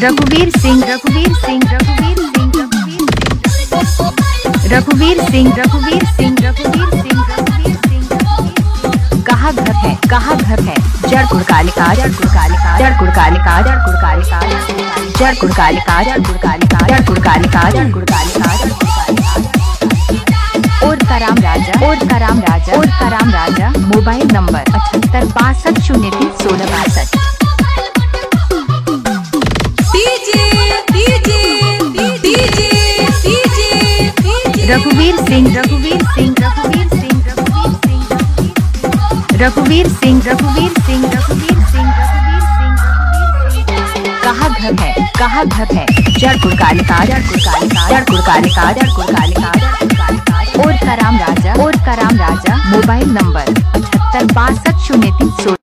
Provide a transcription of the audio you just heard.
रघुवीर सिंह कहाँ घर है जड़ कुड़कालिका और कराम राजा मोबाइल नंबर 7865031662। रघुवीर सिंह कहाँ घर है जड़ कुड़कालिका और कराम राजा मोबाइल नंबर 78650316।